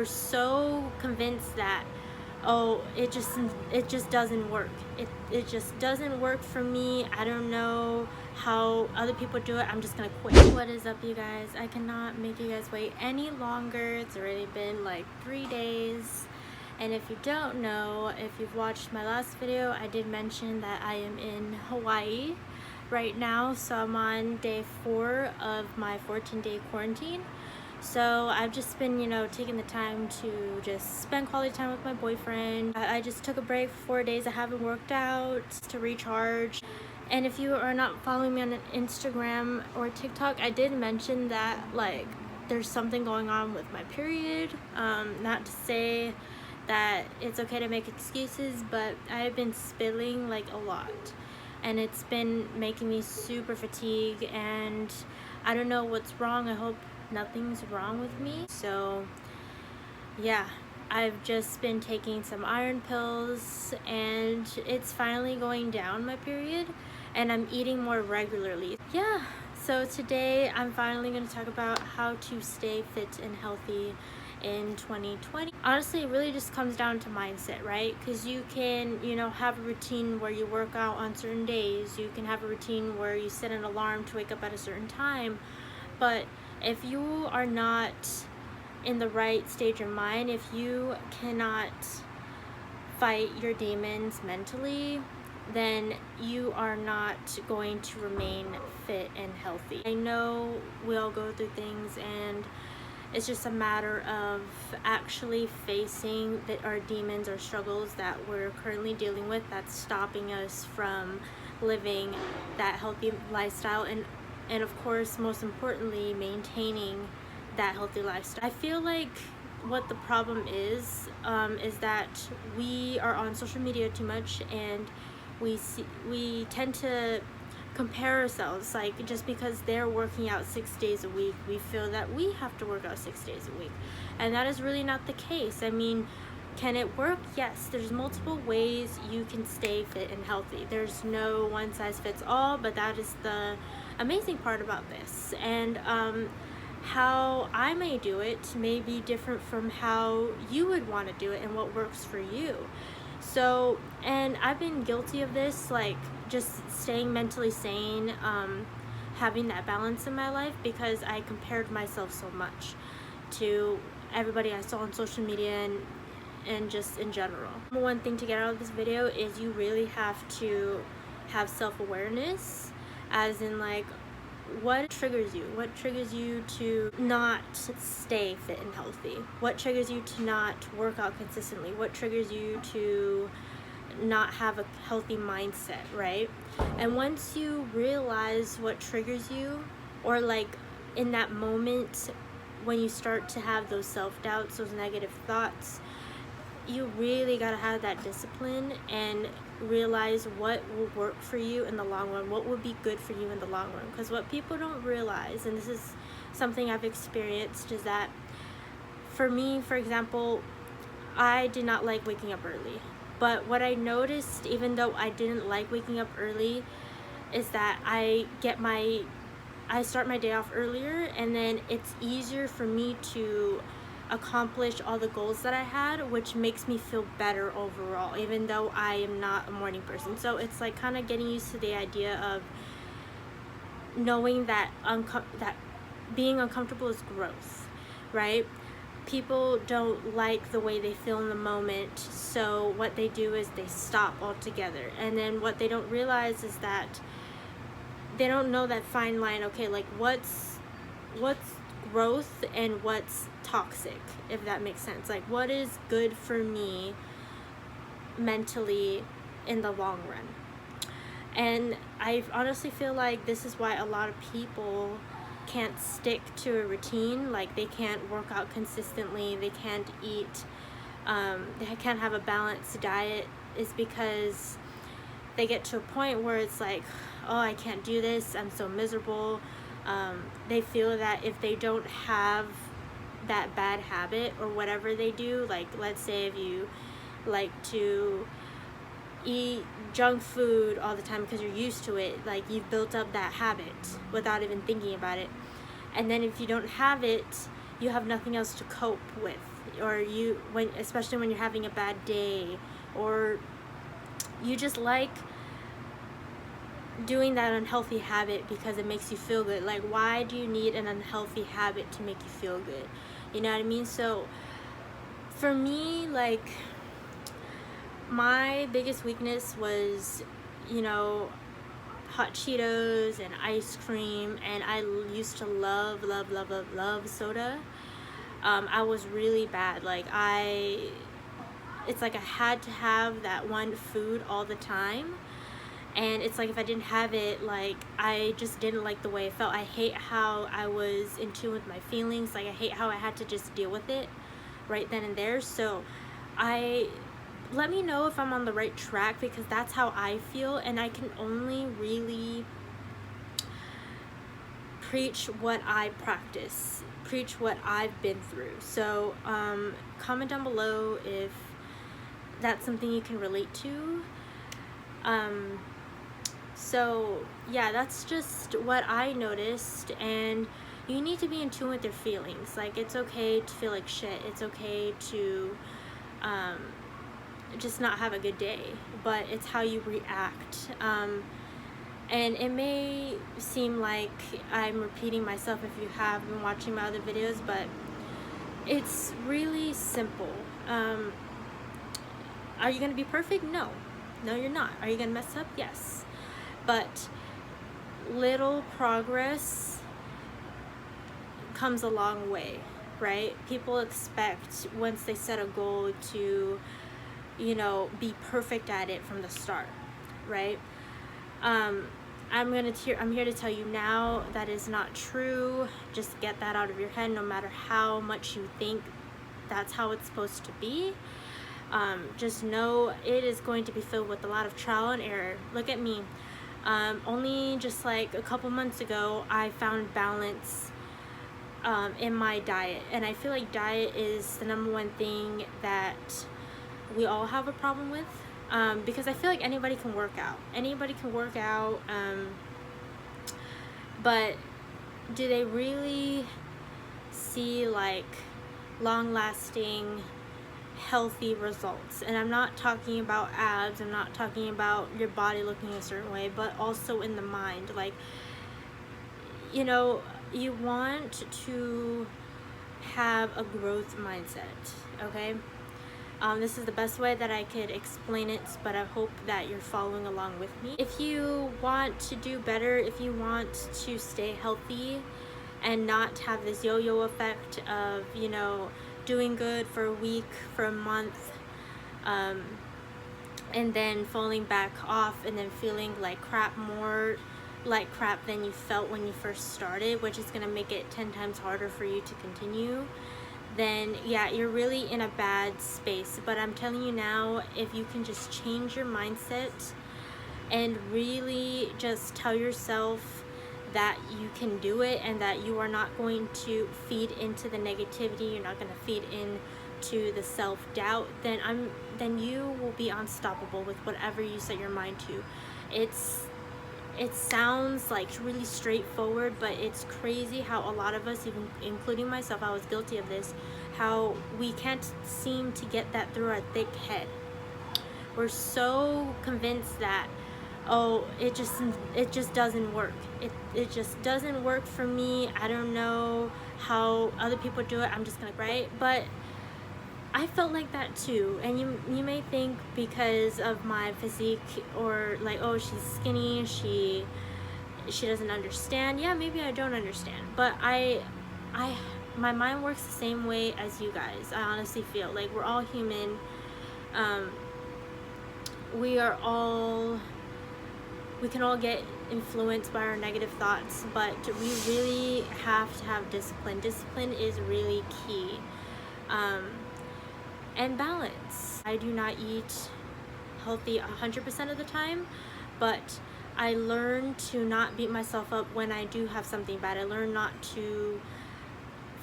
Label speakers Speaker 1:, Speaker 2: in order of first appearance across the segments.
Speaker 1: We're so convinced that, oh, it just doesn't work. It just doesn't work for me. I don't know how other people do it. I'm just gonna quit. What is up, you guys? I cannot make you guys wait any longer. It's already been like 3 days. And if you don't know, if you've watched my last video, I did mention that I am in Hawaii right now. So I'm on day 4 of my 14-day quarantine. So I've just been, taking the time to just spend quality time with my boyfriend. I just took a break for 4 days. I haven't worked out to recharge. And if you are not following me on Instagram or TikTok, I did mention that there's something going on with my period. Not to say that it's okay to make excuses, but I've been spilling a lot, and it's been making me super fatigued, and I don't know what's wrong. I hope nothing's wrong with me. So yeah, I've just been taking some iron pills, and it's finally going down, my period, and I'm eating more regularly. Yeah, so today I'm finally going to talk about how to stay fit and healthy in 2020. Honestly, it really just comes down to mindset, right? Because you can, have a routine where you work out on certain days. You can have a routine where you set an alarm to wake up at a certain time. But if you are not in the right stage of mind, if you cannot fight your demons mentally, then you are not going to remain fit and healthy. I know we all go through things, and it's just a matter of actually facing our demons or struggles that we're currently dealing with that's stopping us from living that healthy lifestyle, and of course, most importantly, maintaining that healthy lifestyle. I feel like what the problem is that we are on social media too much, and we tend to compare ourselves. Just because they're working out 6 days a week, we feel that we have to work out 6 days a week, and that is really not the case. I mean, can it work? Yes. There's multiple ways you can stay fit and healthy. There's no one size fits all, but that is the amazing part about this. And how I may do it may be different from how you would want to do it and what works for you. So, and I've been guilty of this, just staying mentally sane, having that balance in my life, because I compared myself so much to everybody I saw on social media and just in general. One thing to get out of this video is you really have to have self-awareness, as in what triggers you? What triggers you to not stay fit and healthy? What triggers you to not work out consistently? What triggers you to not have a healthy mindset, right? And once you realize what triggers you, or in that moment when you start to have those self-doubts, those negative thoughts, you really gotta have that discipline and realize what will work for you in the long run, what will be good for you in the long run. Because what people don't realize, and this is something I've experienced, is that for me, for example, I did not like waking up early. But what I noticed, even though I didn't like waking up early, is that I start my day off earlier, and then it's easier for me to accomplish all the goals that I had, which makes me feel better overall, even though I am not a morning person. So it's kind of getting used to the idea of knowing that that being uncomfortable is growth, right? People don't like the way they feel in the moment, so what they do is they stop altogether. And then what they don't realize is that they don't know that fine line. Okay, what's growth and what's toxic, if that makes sense. What is good for me mentally in the long run. And I honestly feel like this is why a lot of people can't stick to a routine. They can't work out consistently, they can't eat, they can't have a balanced diet, is because they get to a point where it's oh, I can't do this, I'm so miserable. They feel that if they don't have that bad habit, or whatever they do, let's say if you like to eat junk food all the time because you're used to it, you've built up that habit without even thinking about it, and then if you don't have it, you have nothing else to cope with. or especially when you're having a bad day, or you just like doing that unhealthy habit because it makes you feel good. Like, why do you need an unhealthy habit to make you feel good? You know what I mean? So for me, like, my biggest weakness was, hot Cheetos and ice cream, and I used to love soda. I was really bad. Like, it's like I had to have that one food all the time, and it's like if I didn't have it, like, I just didn't like the way it felt. I hate how I was in tune with my feelings. Like, I hate how I had to just deal with it right then and there. So let me know if I'm on the right track, because that's how I feel, and I can only really preach what I practice, preach what I've been through. So comment down below if that's something you can relate to. So yeah, that's just what I noticed, and you need to be in tune with your feelings. Like, it's okay to feel like shit. It's okay to just not have a good day, but it's how you react. And it may seem like I'm repeating myself if you have been watching my other videos, but it's really simple. Are you going to be perfect? No, you're not. Are you going to mess up? Yes. But little progress comes a long way, right? People expect, once they set a goal, to be perfect at it from the start, right? I'm here to tell you now that is not true. Just get that out of your head. No matter how much you think that's how it's supposed to be, just know it is going to be filled with a lot of trial and error. Look at me. Only just like a couple months ago, I found balance in my diet, and I feel like diet is the number one thing that we all have a problem with, because I feel like anybody can work out, but do they really see like long-lasting healthy results? And I'm not talking about abs, I'm not talking about your body looking a certain way, but also in the mind. Like, you want to have a growth mindset, okay? This is the best way that I could explain it, but I hope that you're following along with me. If you want to do better, if you want to stay healthy and not have this yo-yo effect of, doing good for a week, for a month, and then falling back off, and then feeling like crap, more like crap than you felt when you first started, which is going to make it 10 times harder for you to continue, then yeah, you're really in a bad space. But I'm telling you now, if you can just change your mindset and really just tell yourself that you can do it, and that you are not going to feed into the negativity, you're not going to feed into the self-doubt, then you will be unstoppable with whatever you set your mind to. It sounds like really straightforward, but it's crazy how a lot of us, even including myself, I was guilty of this, how we can't seem to get that through our thick head. We're so convinced that, oh, it just doesn't work. It just doesn't work for me. I don't know how other people do it. I'm just gonna, right? But I felt like that too, and you may think because of my physique, or like, oh, she's skinny, she doesn't understand. Yeah, maybe I don't understand, but my mind works the same way as you guys. I honestly feel like we're all human. We can all get influenced by our negative thoughts, but we really have to have discipline. Discipline is really key. And balance. I do not eat healthy 100% of the time, but I learn to not beat myself up when I do have something bad. I learn not to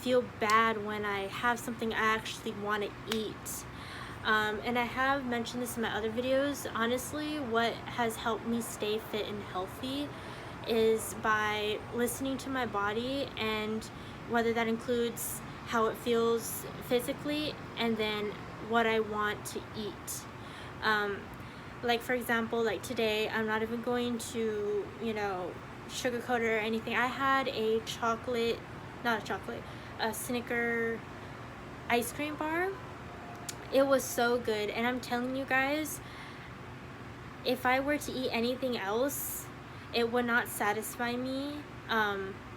Speaker 1: feel bad when I have something I actually want to eat. And I have mentioned this in my other videos. Honestly, what has helped me stay fit and healthy is by listening to my body, and whether that includes how it feels physically, and then what I want to eat. Like for example, like today, I'm not even going to, you know, sugarcoat it or anything. I had a a Snicker ice cream bar. It was so good, and I'm telling you guys, if I were to eat anything else, it would not satisfy me,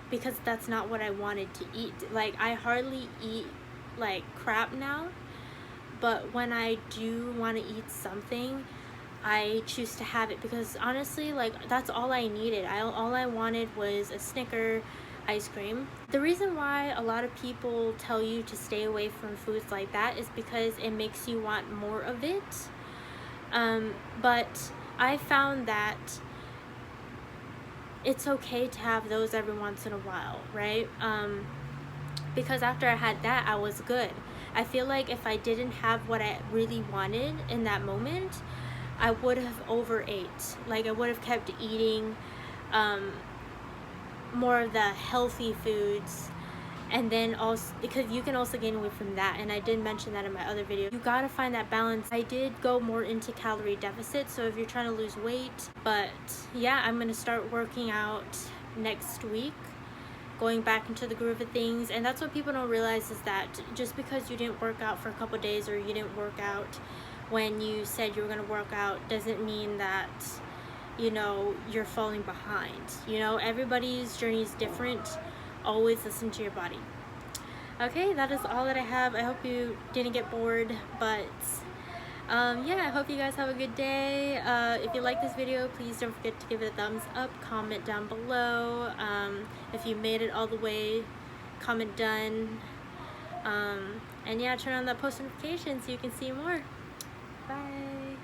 Speaker 1: because that's not what I wanted to eat. Like, I hardly eat like crap now, but when I do want to eat something, I choose to have it, because honestly, like, that's all I needed. All I wanted was a Snicker ice cream. The reason why a lot of people tell you to stay away from foods like that is because it makes you want more of it. But I found that it's okay to have those every once in a while, right? Because after I had that, I was good. I feel like if I didn't have what I really wanted in that moment, I would have overate. Like, I would have kept eating more of the healthy foods, and then also, because you can also gain weight from that, and I did mention that in my other video. You gotta find that balance. I did go more into calorie deficit, so if you're trying to lose weight, but yeah, I'm gonna start working out next week, going back into the groove of things. And that's what people don't realize, is that just because you didn't work out for a couple days, or you didn't work out when you said you were gonna work out, doesn't mean that, you know, you're falling behind. You know, everybody's journey is different. Always listen to your body. Okay, that is all that I have. I hope you didn't get bored, but yeah, I hope you guys have a good day. If you like this video, please don't forget to give it a thumbs up, comment down below. If you made it all the way, comment done. And yeah, turn on that post notification so you can see more. Bye.